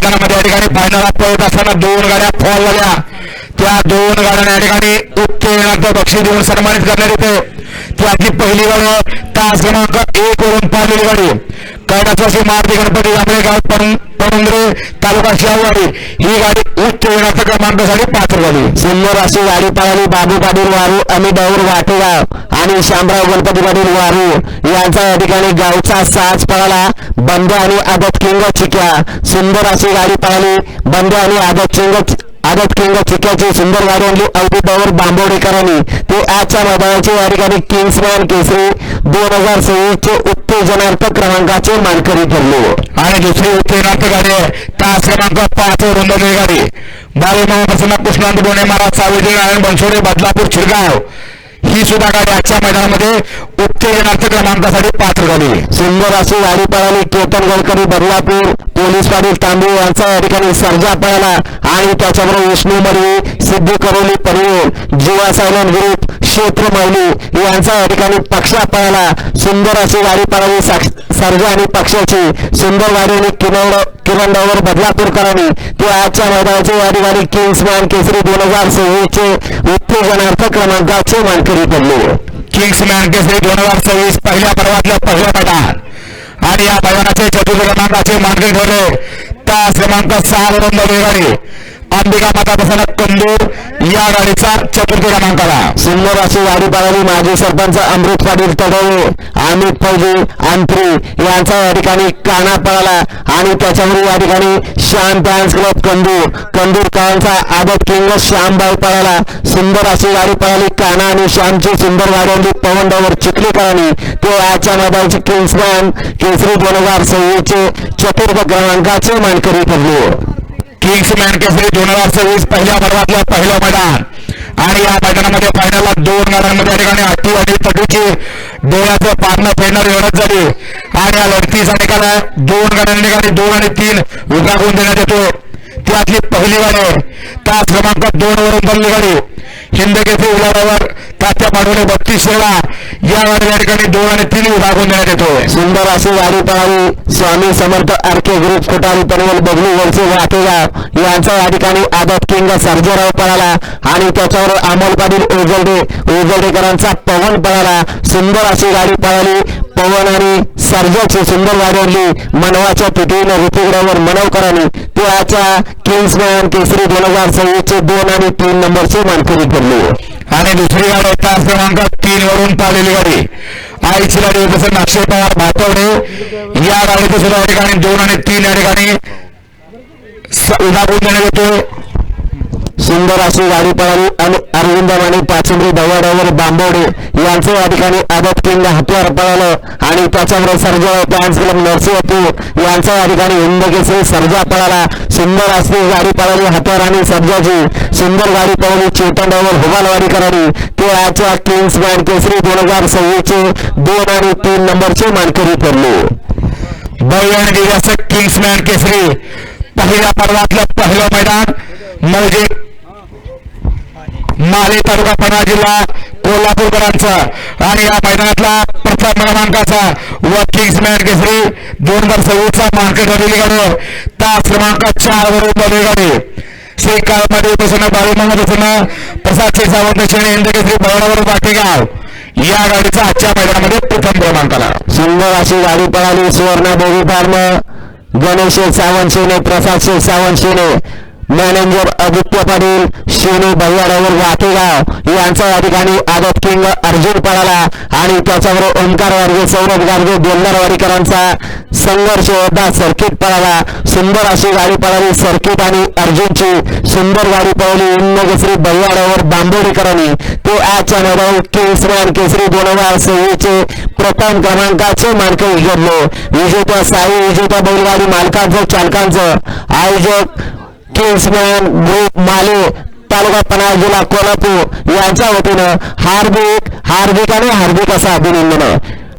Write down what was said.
मैदानामध्ये या ठिकाणी फायनलला पळत असताना दोन गाड्या फॉल झाल्या. त्या दोन गाड्यांना या ठिकाणी उत्तेजनाचं बक्षीस देऊन सन्मानित करण्यात येते. त्याची पहिली गाडी तास क्रमांक 1 वरून पाहिलेली गाडी कैलासवासी मारुती गणपती जांभळेगाव पणुंद्रे तालुका शिववाडी ही गाडी उत्तेजनाच्या क्रमांकासाठी पात्र झाली. सुंदर अशी गाडी पळाली. बाबू पाटील वारू, अमित डाऊर वाटेगाव आणि शामराव गणपती पाटील वारू यांचा या ठिकाणी गावचा साज पळाला. बंद आणि आदत किंग चिक्या सुंदर अशी गाडी पळाली. बंद आणि आदत किंग चिक्याची सुंदर गाडी आणली अवधूतवर बांबोडेकरांनी. ते आजच्या मैदानाचे या ठिकाणी किंग्समॅन केसरी 2026 चे उत्तेजनार्थ क्रमांकाचे मानकरी ठरले. आणि दुसरी उत्तेजनार्थ गाडी आहे तास क्रमांक 5 वरून गाडी बाळूमामा प्रसन्न कृष्णांत बोणे महाराज सावित्री नारायण बनसोडे बदलापूर शिरगाव ही सुद्धा गाडी आजच्या मैदानामध्ये उत्तेजनार्थ क्रमांकासाठी पात्र झाली. सुंदर अशी गाडी पळाली. केतन गडकरी बदलापूर, पोलीस पाटील तांबे यांचा या ठिकाणी सर्जा पळाला आणि त्याच्याबरोबर विष्णू मडवी, सिद्धी करोली पनवेल, जीवा सायलेंट ग्रुप, क्षेत्र मैली यांचा या ठिकाणी पक्षा पळाला. सुंदर अशी गाडी पळाली सर्जा आणि पक्षाची सुंदर गाडी किरण डावर बदलापूरकरांनी. ते आजच्या मैदानाचे या ठिकाणी किंग्समॅन केसरी 2026 चे उत्तेजनार्थ क्रमांकाचे मानकरी ठरले. किंग्समॅन केसरी 2026 पहिल्या पर्वातलं पहिलं मैदान आणि या मैदानाचे चतुर्थ क्रमांकाचे मानकरी ठरले. तास क्रमांक 6 वरून गाडी अंबिका माता प्रसन्न कंदूर या गाडीचा चतुर्थ क्रमांकाला. सुंदर अशी गाडी पळाली. माजी सरपंच अमृत पाटील तडवे, अमित फौजी अंत्री यांचा या ठिकाणी काना पळाला आणि त्याच्यावर या ठिकाणी श्याम फॅन्स क्लब कंदूरकरांचा आदत किंग श्यामबाई पळाला. सुंदर अशी गाडी पळाली. काना आणि श्यामची सुंदर गाडी आणली पवन डावर चिखलीकरांनी. ते आजच्या मैदानाचे किंग्समॅन केसरी 2026 चे चतुर्थ क्रमांकाचे मानकरी ठरले. किंग्समॅन केसरी 2026 पहिल्या पर्वातलं पहिलं मैदान आणि या मैदानामध्ये फायनलला दोन गाड्यांमध्ये या ठिकाणी अट्टी आणि पटूची डोळ्याचं पारणं फेडणारी लढत झाली आणि या लढतीचा निकाल दोन गाड्यांनी 2 आणि 3 विभागून देण्यात येतो. त्यातली पहिली गाडी तास क्रमांक 2 वरून बनली गाडी हिंदकेसरी उलाढावर तात्या पाडवले 32 या गाडी या ठिकाणी 2 आणि 3 विभागून देण्यात येतो. सुंदर अशी गाडी पळाली. स्वामी समर्थ आरके ग्रुप कोटारी पनवेल बबलू वलसे वाटेगाव यांचा या ठिकाणी आदत किंग सर्जेराव पळाला आणि त्याच्यावर अमोल पाटील ओझरडेकरांचा पवन पळाला. सुंदर अशी गाडी पळाली. पवन आणि सर्जाची सुंदर गाडी आणली मनवाच्या पिटीनं ऋतुगडावर मनवकरांनी. ते आजच्या किंग्समॅन केसरी 2026 चे 2 आणि 3 नंबरचे मानकरी ठरले. आणि दुसरी गाडी तास क्रमांक 3 वरून पाहिलेली गाडी आईची गाडी तसं अक्षय पवार भातवडे या गाडीचे सुद्धा या ठिकाणी 2 आणि 3 या ठिकाणी विभागून देण्यात येतो. सुंदर अशी गाडी पळाली आणि अरविंद माने पाचंबरी दवाडावर बांबवडे यांचं या ठिकाणी आदत किंग हातवार पळालं आणि त्याच्याबरोबर सर्जा फॅन्स क्लब नरसिंहपूर यांचा या ठिकाणी हिंदकेसरी सर्जा पळाला. सुंदर अशी गाडी पळाली हातवार आणि सर्जाची सुंदर गाडी पळाली चेतन डावर हुबालवाडीकरांनी. ते आजच्या किंग्समॅन केसरी 2026 चे 2 आणि 3 नंबरचे मानकरी ठरले. बळी दिवस किंग्समॅन केसरी पहिल्या पर्वातलं पहिलं मैदान म्हणजे माले तालुका पन्हाळा जिल्हा कोल्हापूरकरांचं आणि या मैदानातला प्रथम क्रमांकाचा व किंग्समॅन केसरी 2026 चा मानकरी ठरलेली गाडी तास क्रमांक 4 वरून बनवली गाडी श्री काळमध्ये प्रसन्न बाळूमामा प्रसन्न प्रसाद सावंत श्रेणी हिंदकेसरी बळावर वाटेगाव या गाडीचा आजच्या मैदानामध्ये प्रथम क्रमांकाला. सुंदर अशी गाडी पळाली. सुवर्णा देवी फार्म गणेश सावंत शेने, प्रसाद सावंत शेने, मॅनेजर आदित्य पाटील शेने भैयाडावर वाटेगाव यांचा या ठिकाणी आदत किंग अर्जुन पळाला आणि त्याच्याबरोबर ओंकार गाडगे सौरभ गाडगे बेलदारवाडीकरांचा संघर्ष योद्धा सर्किट पळाला. सुंदर अशी गाडी पळाली. सर्किट आणि अर्जुनची सुंदर गाडी पळाली हिंदकेसरी भैयाडावर बांबोडेकरांनी. ते आजच्या मैदानात किंग्समॅन केसरी 2026 चे प्रथम क्रमांकाचे मानकरी ठरले. विजेता साई विजेता बैलगाडी मालकांचं चालकांचं आयोजक किंग्समॅन ग्रुप माले तालुका पन्हाळा जिल्हा कोल्हापूर यांच्या वतीनं हार्दिक आणि हार्दिक असं अभिनंदन.